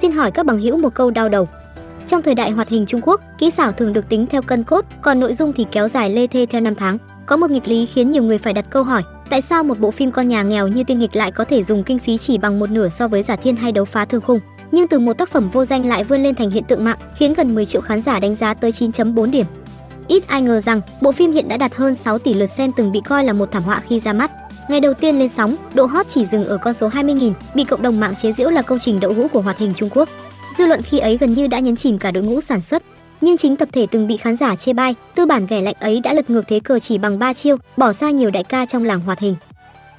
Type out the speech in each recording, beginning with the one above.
Xin hỏi các bằng hữu một câu đau đầu. Trong thời đại hoạt hình Trung Quốc, kỹ xảo thường được tính theo cân cốt, còn nội dung thì kéo dài lê thê theo năm tháng. Có một nghịch lý khiến nhiều người phải đặt câu hỏi, tại sao một bộ phim con nhà nghèo như Tiên Nghịch lại có thể dùng kinh phí chỉ bằng một nửa so với Giả Thiên hay Đấu Phá Thương Khung, nhưng từ một tác phẩm vô danh lại vươn lên thành hiện tượng mạng, khiến gần 10 triệu khán giả đánh giá tới 9.4 điểm. Ít ai ngờ rằng bộ phim hiện đã đạt hơn 6 tỷ lượt xem, từng bị coi là một thảm họa khi ra mắt. Ngày đầu tiên lên sóng, độ hot chỉ dừng ở con số 20.000, bị cộng đồng mạng chế giễu là công trình đậu hũ của hoạt hình Trung Quốc. Dư luận khi ấy gần như đã nhấn chìm cả đội ngũ sản xuất. Nhưng chính tập thể từng bị khán giả chê bai, tư bản ghẻ lạnh ấy đã lật ngược thế cờ chỉ bằng 3 chiêu, bỏ xa nhiều đại ca trong làng hoạt hình.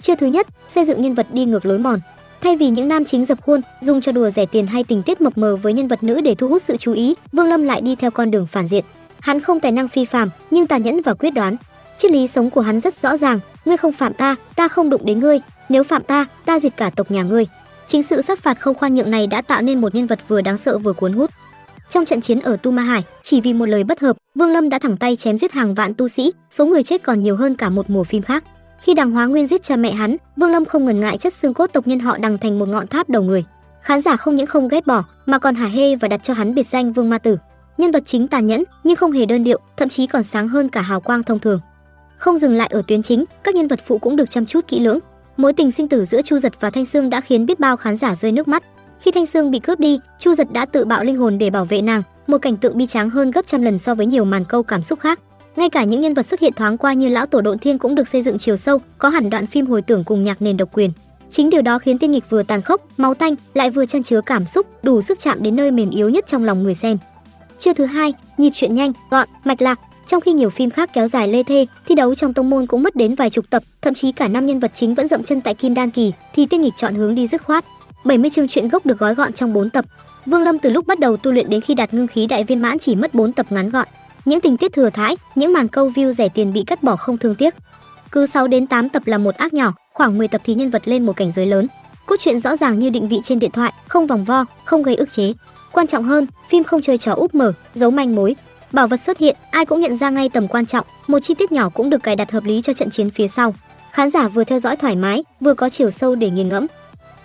Chiêu thứ nhất, xây dựng nhân vật đi ngược lối mòn. Thay vì những nam chính dập khuôn, dùng cho đùa rẻ tiền hay tình tiết mập mờ với nhân vật nữ để thu hút sự chú ý, Vương Lâm lại đi theo con đường phản diện. Hắn không tài năng phi phàm, nhưng tàn nhẫn và quyết đoán. Triết lý sống của hắn rất rõ ràng, ngươi không phạm ta, ta không đụng đến ngươi, nếu phạm ta, ta diệt cả tộc nhà ngươi. Chính sự sát phạt không khoan nhượng này đã tạo nên một nhân vật vừa đáng sợ vừa cuốn hút. Trong trận chiến ở Tu Ma Hải, chỉ vì một lời bất hợp, Vương Lâm đã thẳng tay chém giết hàng vạn tu sĩ, số người chết còn nhiều hơn cả một mùa phim khác. Khi Đằng Hóa Nguyên giết cha mẹ hắn, Vương Lâm không ngần ngại chất xương cốt tộc nhân họ Đằng thành một ngọn tháp đầu người. Khán giả không những không ghét bỏ, mà còn hả hê và đặt cho hắn biệt danh Vương Ma Tử. Nhân vật chính tàn nhẫn nhưng không hề đơn điệu, thậm chí còn sáng hơn cả hào quang thông thường. Không dừng lại ở tuyến chính, các nhân vật phụ cũng được chăm chút kỹ lưỡng. Mối tình sinh tử giữa Chu Giật và Thanh Sương đã khiến biết bao khán giả rơi nước mắt. Khi Thanh Sương bị cướp đi, Chu Giật đã tự bạo linh hồn để bảo vệ nàng, một cảnh tượng bi tráng hơn gấp trăm lần so với nhiều màn câu cảm xúc khác. Ngay cả những nhân vật xuất hiện thoáng qua như lão tổ Độn Thiên cũng được xây dựng chiều sâu, có hẳn đoạn phim hồi tưởng cùng nhạc nền độc quyền. Chính điều đó khiến Tiên Nghịch vừa tàn khốc, máu tanh, lại vừa chan chứa cảm xúc, đủ sức chạm đến nơi mềm yếu nhất trong lòng người xem. Chiêu thứ hai, nhịp truyện nhanh, gọn, mạch lạc. Trong khi nhiều phim khác kéo dài lê thê, thi đấu trong tông môn cũng mất đến vài chục tập, thậm chí cả năm nhân vật chính vẫn dậm chân tại Kim Đan kỳ, thì Tiên Nghịch chọn hướng đi dứt khoát. 70 chương truyện gốc được gói gọn trong 4 tập. Vương Lâm từ lúc bắt đầu tu luyện đến khi đạt ngưng khí đại viên mãn chỉ mất 4 tập ngắn gọn. Những tình tiết thừa thãi, những màn câu view rẻ tiền bị cắt bỏ không thương tiếc. Cứ 6 đến 8 tập là một ác nhỏ, khoảng 10 tập thì nhân vật lên một cảnh giới lớn. Cốt truyện rõ ràng như định vị trên điện thoại, không vòng vo, không gây ức chế. Quan trọng hơn, phim không chơi trò úp mở, giấu manh mối. Bảo vật xuất hiện, ai cũng nhận ra ngay tầm quan trọng, một chi tiết nhỏ cũng được cài đặt hợp lý cho trận chiến phía sau. Khán giả vừa theo dõi thoải mái, vừa có chiều sâu để nghiền ngẫm.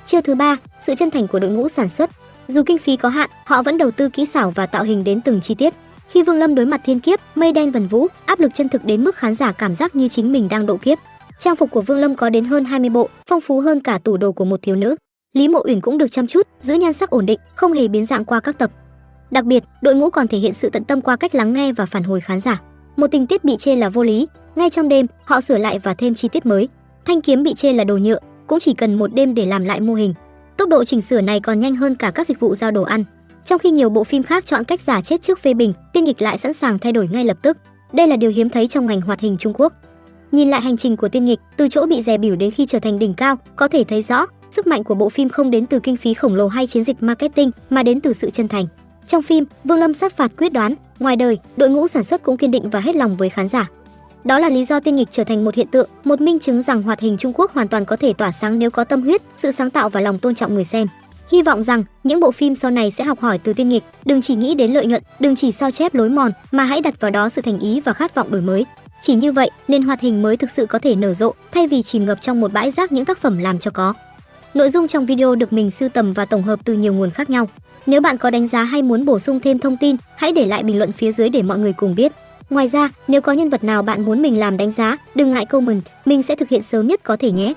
Chiêu thứ ba, sự chân thành của đội ngũ sản xuất. Dù kinh phí có hạn, họ vẫn đầu tư kỹ xảo và tạo hình đến từng chi tiết. Khi Vương Lâm đối mặt thiên kiếp, mây đen vần vũ, áp lực chân thực đến mức khán giả cảm giác như chính mình đang độ kiếp. Trang phục của Vương Lâm có đến hơn 20 bộ, phong phú hơn cả tủ đồ của một thiếu nữ. Lý Mộ Uyển cũng được chăm chút, giữ nhan sắc ổn định, không hề biến dạng qua các tập. Đặc biệt, đội ngũ còn thể hiện sự tận tâm qua cách lắng nghe và phản hồi khán giả. Một tình tiết bị chê là vô lý, ngay trong đêm, họ sửa lại và thêm chi tiết mới. Thanh kiếm bị chê là đồ nhựa, cũng chỉ cần một đêm để làm lại mô hình. Tốc độ chỉnh sửa này còn nhanh hơn cả các dịch vụ giao đồ ăn. Trong khi nhiều bộ phim khác chọn cách giả chết trước phê bình, Tiên Nghịch lại sẵn sàng thay đổi ngay lập tức. Đây là điều hiếm thấy trong ngành hoạt hình Trung Quốc. Nhìn lại hành trình của Tiên Nghịch, từ chỗ bị dè bỉu đến khi trở thành đỉnh cao, có thể thấy rõ, sức mạnh của bộ phim không đến từ kinh phí khổng lồ hay chiến dịch marketing, mà đến từ sự chân thành. Trong phim, Vương Lâm sát phạt quyết đoán, ngoài đời, đội ngũ sản xuất cũng kiên định và hết lòng với khán giả. Đó là lý do Tiên Nghịch trở thành một hiện tượng, một minh chứng rằng hoạt hình Trung Quốc hoàn toàn có thể tỏa sáng nếu có tâm huyết, sự sáng tạo và lòng tôn trọng người xem. Hy vọng rằng những bộ phim sau này sẽ học hỏi từ Tiên Nghịch, đừng chỉ nghĩ đến lợi nhuận, đừng chỉ sao chép lối mòn, mà hãy đặt vào đó sự thành ý và khát vọng đổi mới. Chỉ như vậy, nền hoạt hình mới thực sự có thể nở rộ, thay vì chìm ngập trong một bãi rác những tác phẩm làm cho có. Nội dung trong video được mình sưu tầm và tổng hợp từ nhiều nguồn khác nhau. Nếu bạn có đánh giá hay muốn bổ sung thêm thông tin, hãy để lại bình luận phía dưới để mọi người cùng biết. Ngoài ra, nếu có nhân vật nào bạn muốn mình làm đánh giá, đừng ngại comment, mình sẽ thực hiện sớm nhất có thể nhé.